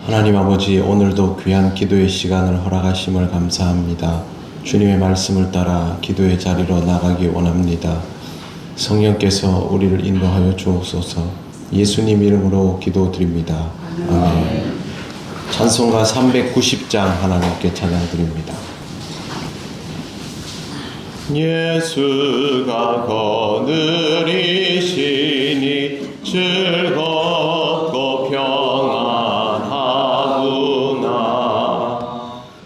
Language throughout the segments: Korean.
하나님 아버지, 오늘도 귀한 기도의 시간을 허락하심을 감사합니다. 주님의 말씀을 따라 기도의 자리로 나가기 원합니다. 성령께서 우리를 인도하여 주옵소서. 예수님 이름으로 기도드립니다. 아멘. 찬송가 390장 하나님께 찬양드립니다. 예수가 거느리시니 즐겁고 평안하구나.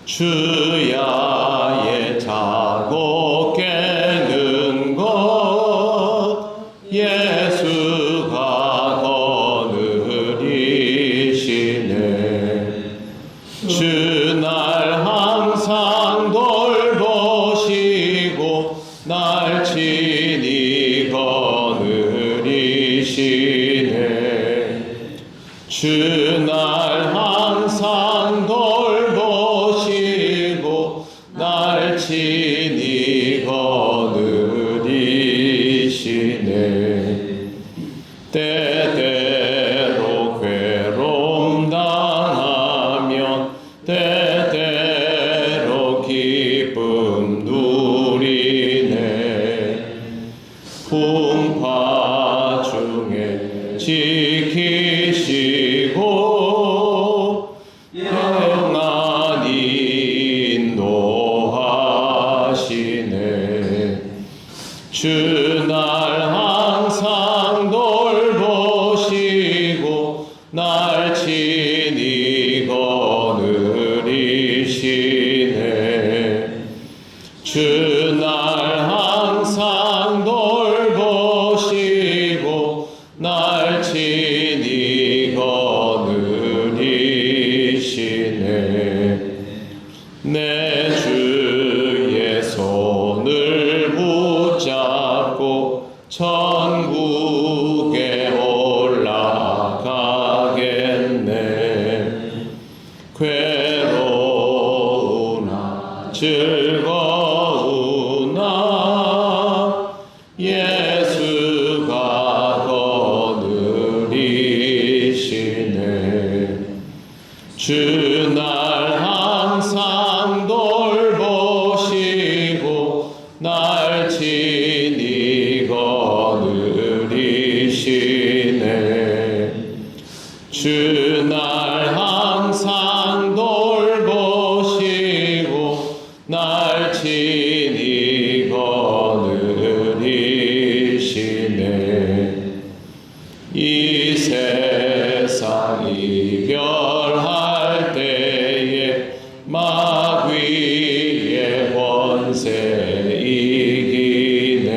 주야의 자고 깨는 것 예수가 거느리시네. 주날 항상 돌보시고 날 친히 거느리시네. 주날 항상 돌보시고 날 친히 거느리시네. 때때로 괴로움 당하면 때때로 기쁨 누리네. 풍파 중에 지키시고 평안히 인도하시네. 주날 항상 돌보시고 날 친히 거느리시네. 주날 항상 돌보시고 날 친히 거느리시네. 내 주의 손을 붙잡고 천국에 올라가겠네. 괴로우나 즐거우나 예수가 거느리시네. 주날 항상 돌보시고 날 친히 거느리시네. 주날 항상 돌보시고 날 친히 거느리시네. 이 세상 이별할 때에 마귀의 권세 이기네.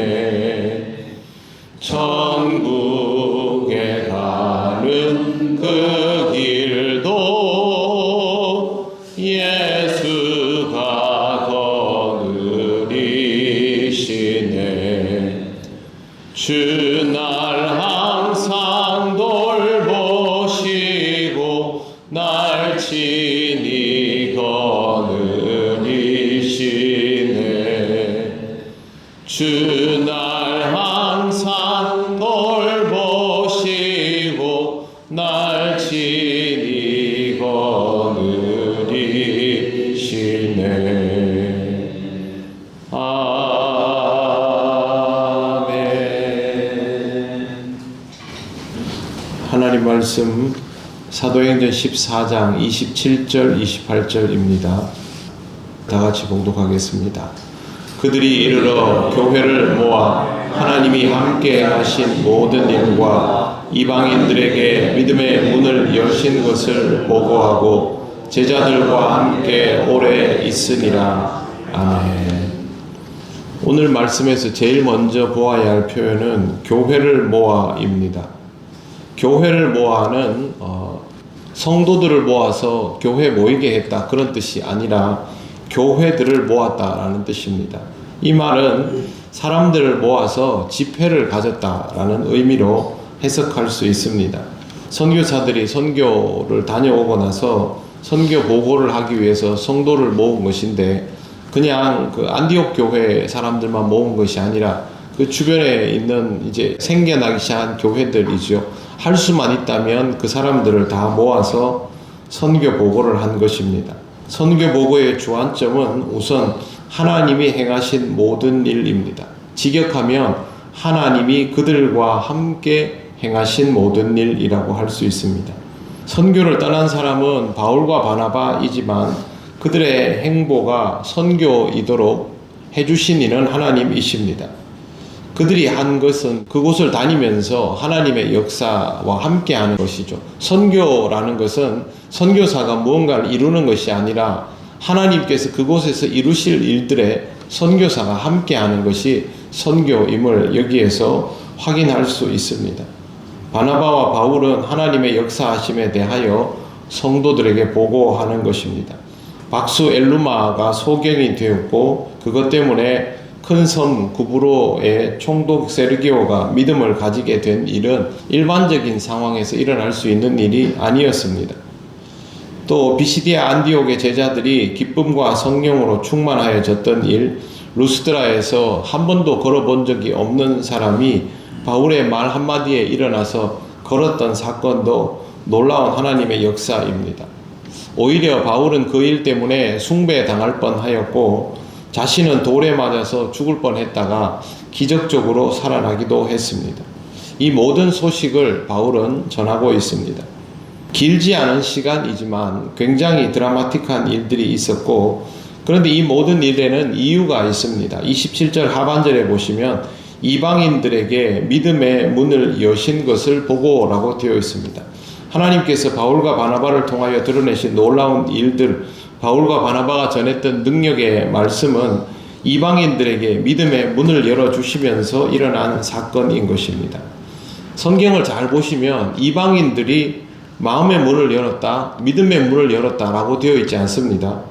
천국에 가는 그 길도 예수가 거느리시네. 주날 항상 돌보시고 날 친히 거느리시네. 주날 항상 돌보시고 날 친히 거느리시네. 아멘. 하나님 말씀 사도행전 14장 27절 28절입니다. 다 같이 봉독하겠습니다. 그들이 이르러 교회를 모아 하나님이 함께 하신 모든 일과 이방인들에게 믿음의 문을 여신 것을 보고하고 제자들과 함께 오래 있으니라. 아멘. 오늘 말씀에서 제일 먼저 보아야 할 표현은 교회를 모아입니다. 교회를 모아는 성도들을 모아서 교회 모이게 했다 그런 뜻이 아니라 교회들을 모았다라는 뜻입니다. 이 말은 사람들을 모아서 집회를 가졌다라는 의미로 해석할 수 있습니다. 선교사들이 선교를 다녀오고 나서 선교 보고를 하기 위해서 성도를 모은 것인데 그냥 그 안디옥 교회 사람들만 모은 것이 아니라 그 주변에 있는 이제 생겨나기 시작한 교회들이죠. 할 수만 있다면 그 사람들을 다 모아서 선교 보고를 한 것입니다. 선교 보고의 주안점은 우선 하나님이 행하신 모든 일입니다. 직역하면 하나님이 그들과 함께 행하신 모든 일이라고 할 수 있습니다. 선교를 떠난 사람은 바울과 바나바이지만 그들의 행보가 선교이도록 해주신 이는 하나님이십니다. 그들이 한 것은 그곳을 다니면서 하나님의 역사와 함께하는 것이죠. 선교라는 것은 선교사가 무언가를 이루는 것이 아니라 하나님께서 그곳에서 이루실 일들에 선교사가 함께하는 것이 선교임을 여기에서 확인할 수 있습니다. 바나바와 바울은 하나님의 역사하심에 대하여 성도들에게 보고하는 것입니다. 박수 엘루마가 소경이 되었고 그것 때문에 큰 섬 구브로의 총독 세르기오가 믿음을 가지게 된 일은 일반적인 상황에서 일어날 수 있는 일이 아니었습니다. 또 비시디아 안디옥의 제자들이 기쁨과 성령으로 충만하여졌던 일, 루스드라에서 한 번도 걸어본 적이 없는 사람이 바울의 말 한마디에 일어나서 걸었던 사건도 놀라운 하나님의 역사입니다. 오히려 바울은 그 일 때문에 숭배당할 뻔하였고 자신은 돌에 맞아서 죽을 뻔했다가 기적적으로 살아나기도 했습니다. 이 모든 소식을 바울은 전하고 있습니다. 길지 않은 시간이지만 굉장히 드라마틱한 일들이 있었고 그런데 이 모든 일에는 이유가 있습니다. 27절 하반절에 보시면 이방인들에게 믿음의 문을 여신 것을 보고라고 되어 있습니다. 하나님께서 바울과 바나바를 통하여 드러내신 놀라운 일들, 바울과 바나바가 전했던 능력의 말씀은 이방인들에게 믿음의 문을 열어주시면서 일어난 사건인 것입니다. 성경을 잘 보시면 이방인들이 마음의 문을 열었다, 믿음의 문을 열었다라고 되어 있지 않습니다.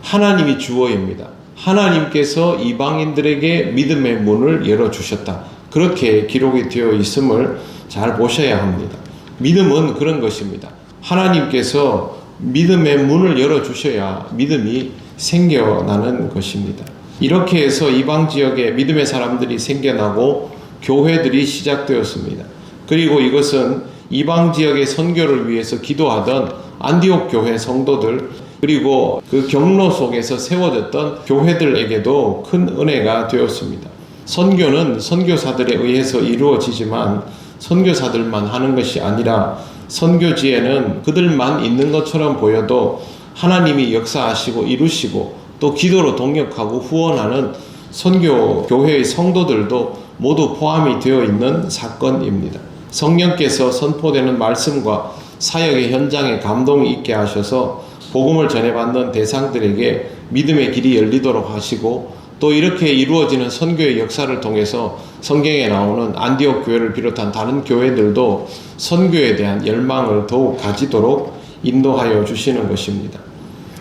하나님이 주어입니다. 하나님께서 이방인들에게 믿음의 문을 열어주셨다. 그렇게 기록이 되어 있음을 잘 보셔야 합니다. 믿음은 그런 것입니다. 하나님께서 믿음의 문을 열어주셔야 믿음이 생겨나는 것입니다. 이렇게 해서 이방 지역에 믿음의 사람들이 생겨나고 교회들이 시작되었습니다. 그리고 이것은 이방 지역의 선교를 위해서 기도하던 안디옥 교회 성도들 그리고 그 경로 속에서 세워졌던 교회들에게도 큰 은혜가 되었습니다. 선교는 선교사들에 의해서 이루어지지만 선교사들만 하는 것이 아니라 선교지에는 그들만 있는 것처럼 보여도 하나님이 역사하시고 이루시고 또 기도로 동역하고 후원하는 선교 교회의 성도들도 모두 포함이 되어 있는 사건입니다. 성령께서 선포되는 말씀과 사역의 현장에 감동이 있게 하셔서 복음을 전해받는 대상들에게 믿음의 길이 열리도록 하시고 또 이렇게 이루어지는 선교의 역사를 통해서 성경에 나오는 안디옥 교회를 비롯한 다른 교회들도 선교에 대한 열망을 더욱 가지도록 인도하여 주시는 것입니다.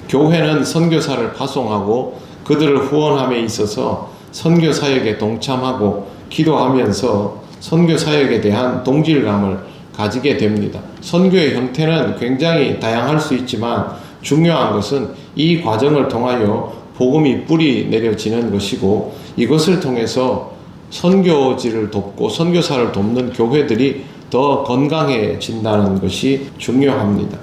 교회는 선교사를 파송하고 그들을 후원함에 있어서 선교 사역에 동참하고 기도하면서 선교 사역에 대한 동질감을 가지게 됩니다. 선교의 형태는 굉장히 다양할 수 있지만 중요한 것은 이 과정을 통하여 복음이 뿌리 내려지는 것이고 이것을 통해서 선교지를 돕고 선교사를 돕는 교회들이 더 건강해진다는 것이 중요합니다.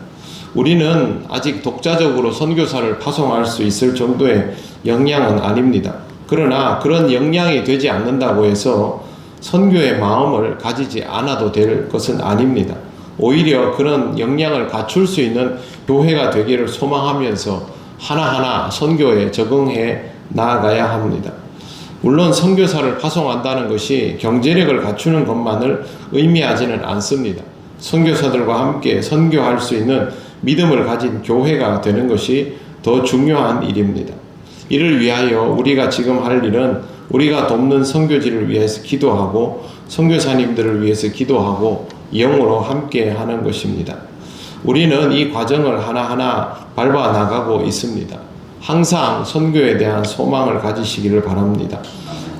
우리는 아직 독자적으로 선교사를 파송할 수 있을 정도의 역량은 아닙니다. 그러나 그런 역량이 되지 않는다고 해서 선교의 마음을 가지지 않아도 될 것은 아닙니다. 오히려 그런 역량을 갖출 수 있는 교회가 되기를 소망하면서 하나하나 선교에 적응해 나아가야 합니다. 물론 선교사를 파송한다는 것이 경제력을 갖추는 것만을 의미하지는 않습니다. 선교사들과 함께 선교할 수 있는 믿음을 가진 교회가 되는 것이 더 중요한 일입니다. 이를 위하여 우리가 지금 할 일은 우리가 돕는 선교지를 위해서 기도하고 선교사님들을 위해서 기도하고 영으로 함께 하는 것입니다. 우리는 이 과정을 하나하나 밟아 나가고 있습니다. 항상 선교에 대한 소망을 가지시기를 바랍니다.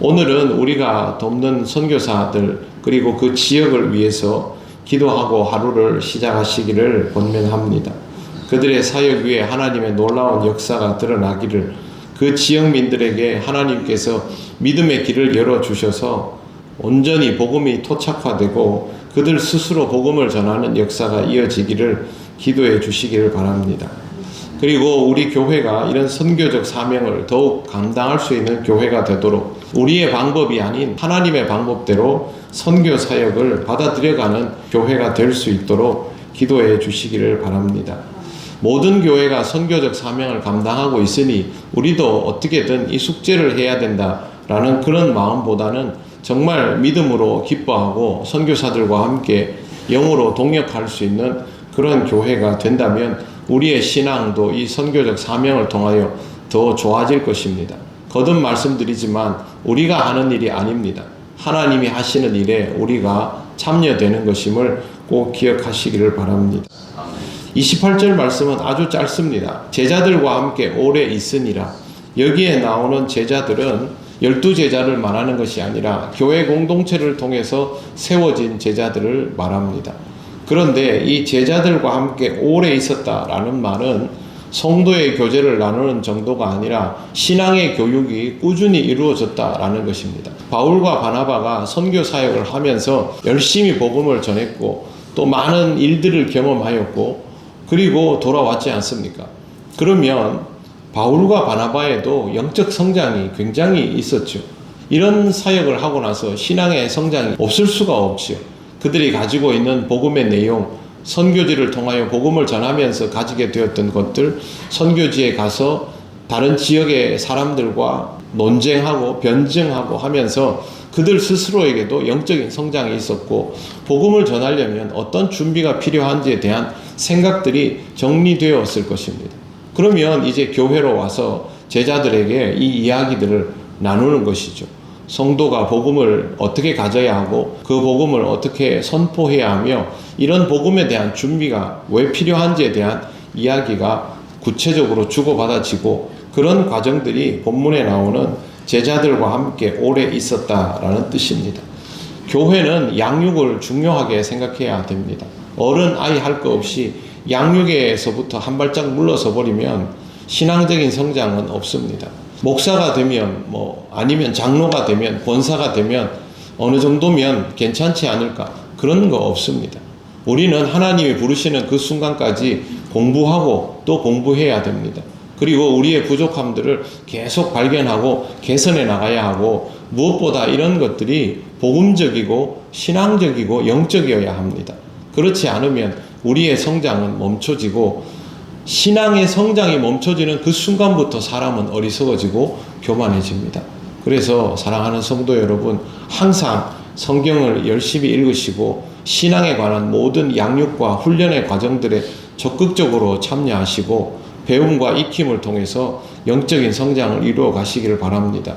오늘은 우리가 돕는 선교사들 그리고 그 지역을 위해서 기도하고 하루를 시작하시기를 권면합니다. 그들의 사역 위에 하나님의 놀라운 역사가 드러나기를 그 지역민들에게 하나님께서 믿음의 길을 열어주셔서 온전히 복음이 토착화되고 그들 스스로 복음을 전하는 역사가 이어지기를 기도해 주시기를 바랍니다. 그리고 우리 교회가 이런 선교적 사명을 더욱 감당할 수 있는 교회가 되도록 우리의 방법이 아닌 하나님의 방법대로 선교 사역을 받아들여가는 교회가 될 수 있도록 기도해 주시기를 바랍니다. 모든 교회가 선교적 사명을 감당하고 있으니 우리도 어떻게든 이 숙제를 해야 된다라는 그런 마음보다는 정말 믿음으로 기뻐하고 선교사들과 함께 영으로 동역할 수 있는 그런 교회가 된다면 우리의 신앙도 이 선교적 사명을 통하여 더 좋아질 것입니다. 거듭 말씀드리지만 우리가 하는 일이 아닙니다. 하나님이 하시는 일에 우리가 참여되는 것임을 꼭 기억하시기를 바랍니다. 28절 말씀은 아주 짧습니다. 제자들과 함께 오래 있으니라. 여기에 나오는 제자들은 12제자를 말하는 것이 아니라 교회 공동체를 통해서 세워진 제자들을 말합니다. 그런데 이 제자들과 함께 오래 있었다라는 말은 성도의 교제를 나누는 정도가 아니라 신앙의 교육이 꾸준히 이루어졌다라는 것입니다. 바울과 바나바가 선교 사역을 하면서 열심히 복음을 전했고 또 많은 일들을 경험하였고 그리고 돌아왔지 않습니까? 그러면 바울과 바나바에도 영적 성장이 굉장히 있었죠. 이런 사역을 하고 나서 신앙의 성장이 없을 수가 없죠. 그들이 가지고 있는 복음의 내용, 선교지를 통하여 복음을 전하면서 가지게 되었던 것들, 선교지에 가서 다른 지역의 사람들과 논쟁하고 변증하고 하면서 그들 스스로에게도 영적인 성장이 있었고 복음을 전하려면 어떤 준비가 필요한지에 대한 생각들이 정리되었을 것입니다. 그러면 이제 교회로 와서 제자들에게 이 이야기들을 나누는 것이죠. 성도가 복음을 어떻게 가져야 하고 그 복음을 어떻게 선포해야 하며 이런 복음에 대한 준비가 왜 필요한지에 대한 이야기가 구체적으로 주고받아지고 그런 과정들이 본문에 나오는 제자들과 함께 오래 있었다라는 뜻입니다. 교회는 양육을 중요하게 생각해야 됩니다. 어른 아이 할 거 없이 양육에서부터 한 발짝 물러서 버리면 신앙적인 성장은 없습니다. 목사가 되면 아니면 장로가 되면 권사가 되면 어느 정도면 괜찮지 않을까 그런 거 없습니다. 우리는 하나님이 부르시는 그 순간까지 공부하고 또 공부해야 됩니다. 그리고 우리의 부족함들을 계속 발견하고 개선해 나가야 하고 무엇보다 이런 것들이 복음적이고 신앙적이고 영적이어야 합니다. 그렇지 않으면 우리의 성장은 멈춰지고 신앙의 성장이 멈춰지는 그 순간부터 사람은 어리석어지고 교만해집니다. 그래서 사랑하는 성도 여러분, 항상 성경을 열심히 읽으시고 신앙에 관한 모든 양육과 훈련의 과정들에 적극적으로 참여하시고 배움과 익힘을 통해서 영적인 성장을 이루어 가시기를 바랍니다.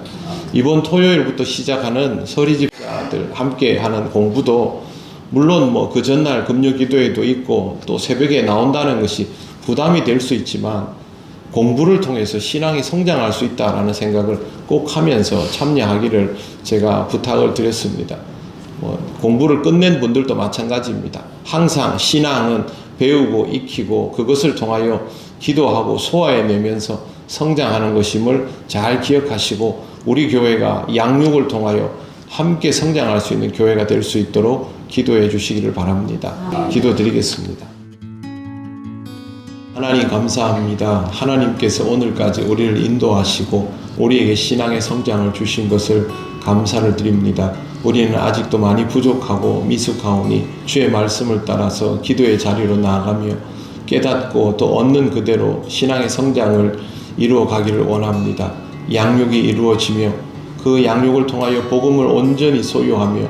이번 토요일부터 시작하는 서리집사들 함께 하는 공부도 물론 그 전날 금요 기도회도 있고 또 새벽에 나온다는 것이 부담이 될 수 있지만 공부를 통해서 신앙이 성장할 수 있다라는 생각을 꼭 하면서 참여하기를 제가 부탁을 드렸습니다. 공부를 끝낸 분들도 마찬가지입니다. 항상 신앙은 배우고 익히고 그것을 통하여 기도하고 소화해내면서 성장하는 것임을 잘 기억하시고 우리 교회가 양육을 통하여 함께 성장할 수 있는 교회가 될 수 있도록 기도해 주시기를 바랍니다. 기도드리겠습니다. 하나님 감사합니다. 하나님께서 오늘까지 우리를 인도하시고 우리에게 신앙의 성장을 주신 것을 감사를 드립니다. 우리는 아직도 많이 부족하고 미숙하오니 주의 말씀을 따라서 기도의 자리로 나아가며 깨닫고 또 얻는 그대로 신앙의 성장을 이루어 가기를 원합니다. 양육이 이루어지며 그 양육을 통하여 복음을 온전히 소유하며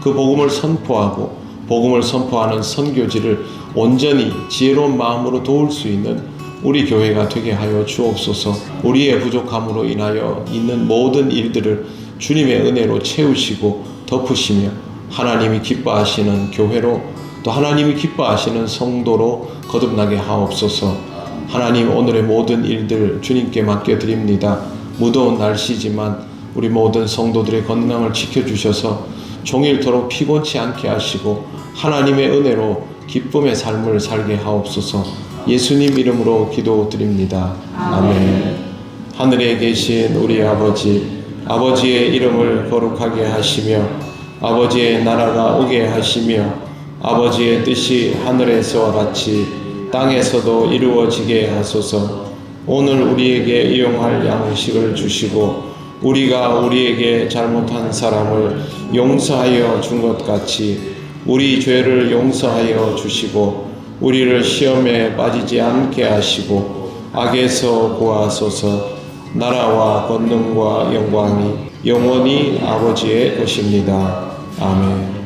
그 복음을 선포하고 복음을 선포하는 선교지를 온전히 지혜로운 마음으로 도울 수 있는 우리 교회가 되게 하여 주옵소서. 우리의 부족함으로 인하여 있는 모든 일들을 주님의 은혜로 채우시고 덮으시며 하나님이 기뻐하시는 교회로 또 하나님이 기뻐하시는 성도로 거듭나게 하옵소서. 하나님 오늘의 모든 일들 주님께 맡겨드립니다. 무더운 날씨지만 우리 모든 성도들의 건강을 지켜주셔서 종일토록 피곤치 않게 하시고 하나님의 은혜로 기쁨의 삶을 살게 하옵소서. 예수님 이름으로 기도드립니다. 아멘. 하늘에 계신 우리 아버지, 아버지의 이름을 거룩하게 하시며 아버지의 나라가 오게 하시며 아버지의 뜻이 하늘에서와 같이 땅에서도 이루어지게 하소서. 오늘 우리에게 일용할 양식을 주시고 우리가 우리에게 잘못한 사람을 용서하여 준 것 같이 우리 죄를 용서하여 주시고 우리를 시험에 빠지지 않게 하시고 악에서 구하소서. 나라와 권능과 영광이 영원히 아버지의 것입니다. 아멘.